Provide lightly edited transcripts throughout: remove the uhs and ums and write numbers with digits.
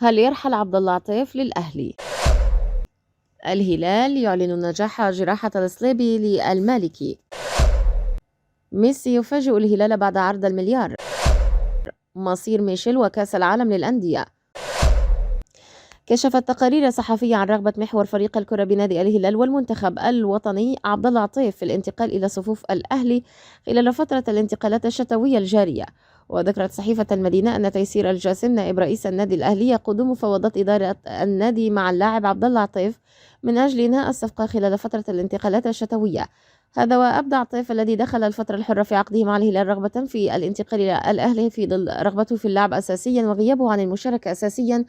هل يرحل عبد الله عطيف للأهلي؟ الهلال يعلن نجاح جراحة الصليبي للمالكي. ميسي يفاجئ الهلال بعد عرض المليار. مصير ميشيل وكأس العالم للأندية. كشفت تقارير صحفية عن رغبة محور فريق الكرة بنادي الهلال والمنتخب الوطني عبد الله عطيف في الانتقال إلى صفوف الأهلي خلال فترة الانتقالات الشتوية الجارية. وذكرت صحيفة المدينة أن تيسير الجاسم نائب رئيس النادي الأهلي يقود مفاوضات إدارة النادي مع اللاعب عبد الله عطيف من أجل إنهاء الصفقة خلال فترة الانتقالات الشتوية. هذا وأبدى عطيف الذي دخل الفترة الحرة في عقده مع الهلال رغبة في الانتقال إلى الأهلي في ظل رغبته في اللعب أساسيا وغيابه عن المشاركة أساسيا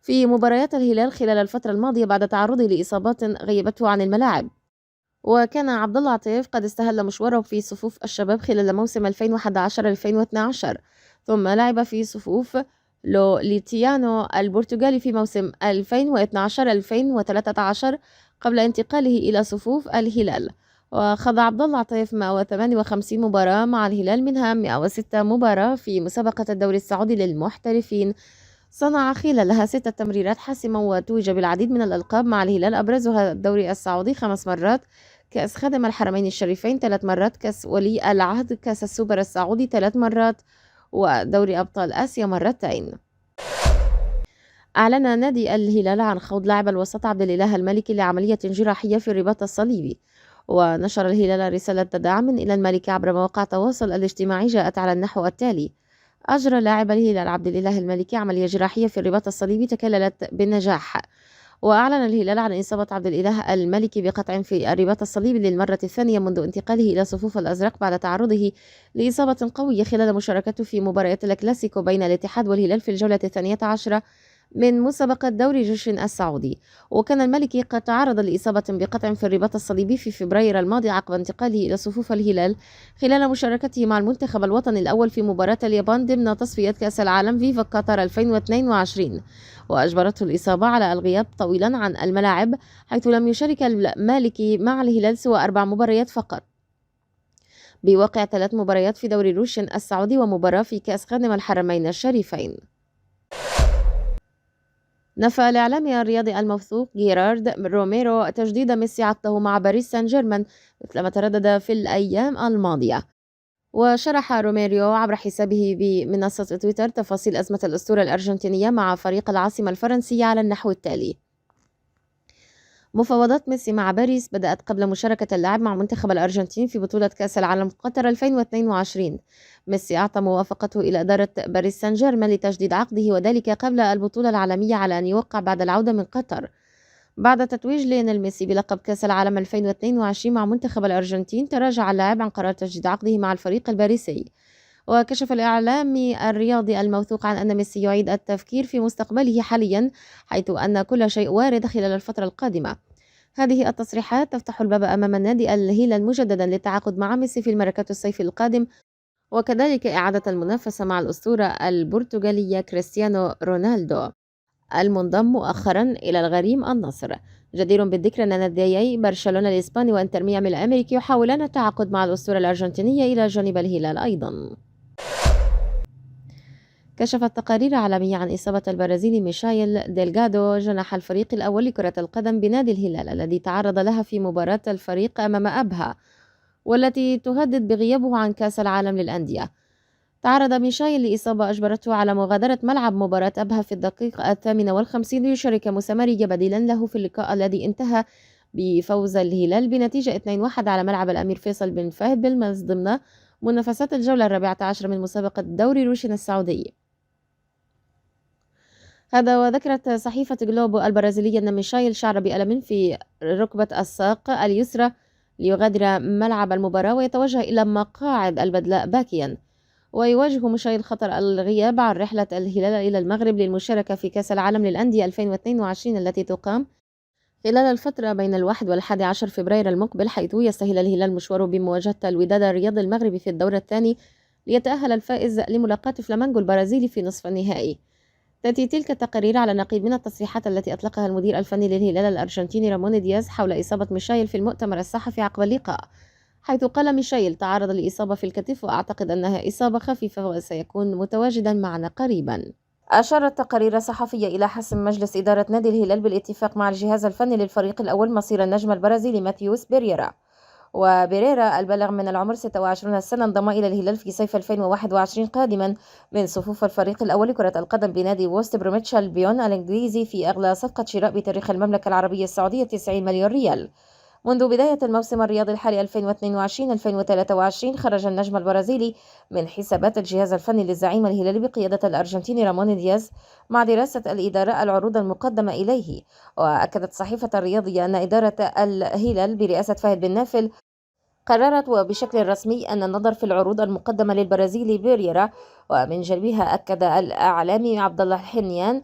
في مباريات الهلال خلال الفترة الماضية بعد تعرضه لإصابات غيبته عن الملاعب. وكان عبد الله عطيف قد استهل مشواره في صفوف الشباب خلال موسم 2011-2012 ثم لعب في صفوف لوليتيانو البرتغالي في موسم 2012-2013 قبل انتقاله إلى صفوف الهلال. وخضع عبد الله عطيف 158 مباراة مع الهلال منها 106 مباراة في مسابقة الدوري السعودي للمحترفين. صنع خلالها 6 تمريرات حاسمة وتوج بالعديد من الألقاب مع الهلال أبرزها الدوري السعودي 5 مرات، كأس خادم الحرمين الشريفين 3 مرات، كأس ولي العهد، كأس السوبر السعودي 3 مرات، ودوري أبطال آسيا مرتين. أعلن نادي الهلال عن خوض لاعب الوسط عبد الإله المالكي لعملية جراحية في الرباط الصليبي. ونشر الهلال رسالة دعم إلى المالكي عبر مواقع التواصل الاجتماعي جاءت على النحو التالي: أجرى لاعب الهلال عبد الإله المالكي عملية جراحية في الرباط الصليبي تكللت بالنجاح. وأعلن الهلال عن إصابة عبد الإله المالكي بقطع في الرباط الصليبي للمرة الثانية منذ انتقاله إلى صفوف الأزرق بعد تعرضه لإصابة قوية خلال مشاركته في مباريات الكلاسيكو بين الاتحاد والهلال في الجولة 12 من مسابقة دوري جوشن السعودي. وكان المالكي قد تعرض لإصابة بقطع في الرباط الصليبي في فبراير الماضي عقب انتقاله إلى صفوف الهلال خلال مشاركته مع المنتخب الوطني الأول في مباراة اليابان ضمن تصفيات كأس العالم فيفا قطر 2022، وأجبرته الإصابة على الغياب طويلا عن الملاعب، حيث لم يشارك المالكي مع الهلال سوى 4 مباريات فقط، بواقع 3 مباريات في دوري روشن السعودي ومباراة في كأس خادم الحرمين الشريفين. نفى الإعلامي الرياضي الموثوق جيرارد روميرو تجديد ميسي عقده مع باريس سان جيرمان مثلما تردد في الأيام الماضية. وشرح روميريو عبر حسابه بمنصة تويتر تفاصيل أزمة الأسطورة الأرجنتينية مع فريق العاصمة الفرنسية على النحو التالي: مفاوضات ميسي مع باريس بدأت قبل مشاركة اللاعب مع منتخب الأرجنتين في بطولة كأس العالم قطر 2022. ميسي أعطى موافقته إلى إدارة باريس سان جيرمان لتجديد عقده، وذلك قبل البطولة العالمية على أن يوقع بعد العودة من قطر. بعد تتويج ليونيل ميسي بلقب كأس العالم 2022 مع منتخب الأرجنتين، تراجع اللاعب عن قرار تجديد عقده مع الفريق الباريسي. وكشف الإعلامي الرياضي الموثوق عن أن ميسي يعيد التفكير في مستقبله حاليا، حيث أن كل شيء وارد خلال الفترة القادمة. هذه التصريحات تفتح الباب أمام النادي الهلال مجددا للتعاقد مع ميسي في الميركاتو الصيفي القادم، وكذلك إعادة المنافسة مع الأسطورة البرتغالية كريستيانو رونالدو المنضم مؤخرا إلى الغريم النصر. جدير بالذكر أن ناديي برشلونة الإسباني وإنتر ميامي الأمريكي يحاولان التعاقد مع الأسطورة الأرجنتينية إلى جانب الهلال أيضا. كشفت تقارير عالمية عن إصابة البرازيلي ميشايل ديلغادو جناح الفريق الأول لكرة القدم بنادي الهلال الذي تعرض لها في مباراة الفريق أمام أبها، والتي تهدد بغيابه عن كأس العالم للأندية. تعرض ميشايل لإصابة أجبرته على مغادرة ملعب مباراة أبها في الدقيقة 58 ليشارك مساماري بديلا له في اللقاء الذي انتهى بفوز الهلال بنتيجة 2-1 على ملعب الأمير فيصل بن فهد بالمز ضمن منافسات الجولة 14 من مسابقة دوري روشن السعودي. هذا وذكرت صحيفة جلوبو البرازيلية أن ميشايل شعر بألم في ركبة الساق اليسرى ليغادر ملعب المباراة ويتوجه إلى مقاعد البدلاء باكيا. ويواجه ميشايل خطر الغياب عن رحلة الهلال إلى المغرب للمشاركة في كأس العالم للأندية 2022 التي تقام خلال الفترة بين 1 و11 فبراير المقبل، حيث يستهل الهلال مشواره بمواجهة الوداد الرياضي المغربي في الدور الثاني ليتأهل الفائز لملاقاة فلامينغو البرازيلي في نصف النهائي. تأتي تلك التقارير على نقيض من التصريحات التي أطلقها المدير الفني للهلال الأرجنتيني رامون دياز حول إصابة ميشايل في المؤتمر الصحفي عقب اللقاء، حيث قال ميشايل: تعرض لإصابة في الكتف وأعتقد أنها إصابة خفيفة وسيكون متواجدا معنا قريبا. أشارت تقارير صحفية إلى حسم مجلس إدارة نادي الهلال بالاتفاق مع الجهاز الفني للفريق الأول مصير النجم البرازيلي ماتيوس بيريرا. وبيريرا البالغ من العمر 26 سنة انضم إلى الهلال في صيف 2021 قادما من صفوف الفريق الأول لكرة القدم بنادي وست بروميتش البيون الإنجليزي في أغلى صفقة شراء بتاريخ المملكة العربية السعودية 90 مليون ريال. منذ بداية الموسم الرياضي الحالي 2022-2023 خرج النجم البرازيلي من حسابات الجهاز الفني للزعيم الهلالي بقيادة الأرجنتيني رامون دياز مع دراسة الإدارة العروض المقدمة إليه. وأكدت صحيفة الرياضية أن إدارة الهلال برئاسة فهد بن نافل قررت وبشكل رسمي أن النظر في العروض المقدمة للبرازيلي بيريرا. ومن جانبها أكد الإعلامي عبد الله الحنيان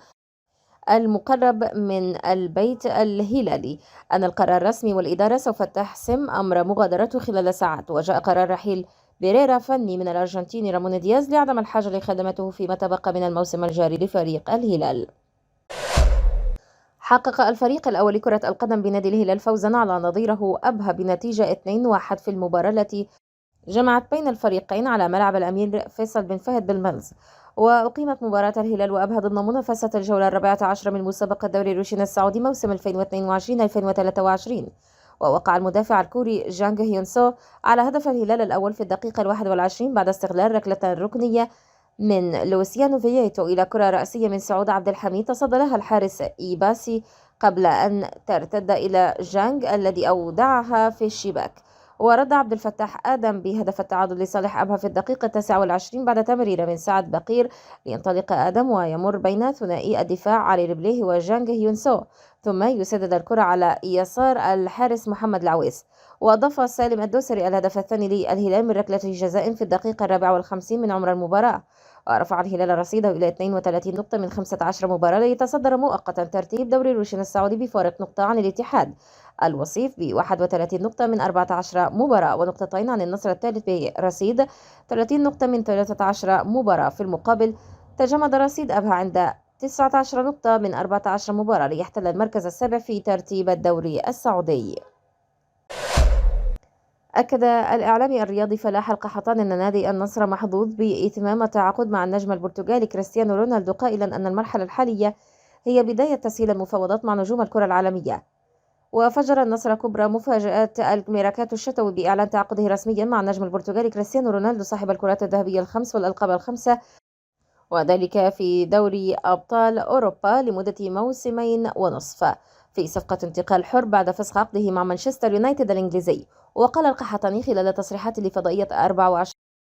المقرب من البيت الهلالي أن القرار رسمي والإدارة سوف تحسم أمر مغادرته خلال ساعات. وجاء قرار رحيل بيريرا فني من الأرجنتيني رامون دياز لعدم الحاجة لخدمته فيما تبقى من الموسم الجاري لفريق الهلال. حقق الفريق الأول لكرة القدم بنادي الهلال فوزا على نظيره أبها بنتيجة 2-1 في المباراة التي جمعت بين الفريقين على ملعب الأمير فيصل بن فهد بالملز. وأقيمت مباراة الهلال وأبها ضمن منافسة الجولة 14 من مسابقة دوري روشين السعودي موسم 2022-2023. ووقع المدافع الكوري جانغ هيون سو على هدف الهلال الأول في الدقيقة 21 بعد استغلال ركلة ركنية من لوسيانو فييتو إلى كرة رأسية من سعود عبد الحميد تصدى لها الحارس إيباسي قبل أن ترتد إلى جانغ الذي أودعها في الشباك. ورد عبد الفتاح آدم بهدف التعادل لصالح أبها في الدقيقة 29 بعد تمريرة من سعد بقير لينطلق آدم ويمر بين ثنائي الدفاع علي ربليه وجانغ هيونسو ثم يسدد الكرة على يسار الحارس محمد العويس. وأضاف سالم الدوسري الهدف الثاني للهلال من ركلة جزاء في الدقيقة 54 من عمر المباراة. ورفع الهلال رصيده إلى 32 نقطة من 15 مباراة ليتصدر مؤقتا ترتيب دوري روشن السعودي بفارق نقطة عن الاتحاد الوصيف ب 31 نقطة من 14 مباراة ونقطتين عن النصر الثالث برصيد 30 نقطة من 13 مباراة. في المقابل تجمد رصيد أبها عند 19 نقطة من 14 مباراة ليحتل المركز السابع في ترتيب الدوري السعودي. أكد الإعلامي الرياضي فلاح القحطان أن نادي النصر محظوظ بإتمام التعاقد مع النجم البرتغالي كريستيانو رونالدو قائلا أن المرحلة الحالية هي بداية تسهيل المفاوضات مع نجوم الكرة العالمية. وفجر النصر كبرى مفاجآت الميراكاتو الشتوي بإعلان تعاقده رسميا مع النجم البرتغالي كريستيانو رونالدو صاحب الكرات الذهبية الخمس والألقاب الخمسة وذلك في دوري أبطال أوروبا لمدة موسمين ونصف في صفقة انتقال حر بعد فسخ عقده مع مانشستر يونايتد الإنجليزي. وقال القحطاني خلال تصريحات لفضائية 24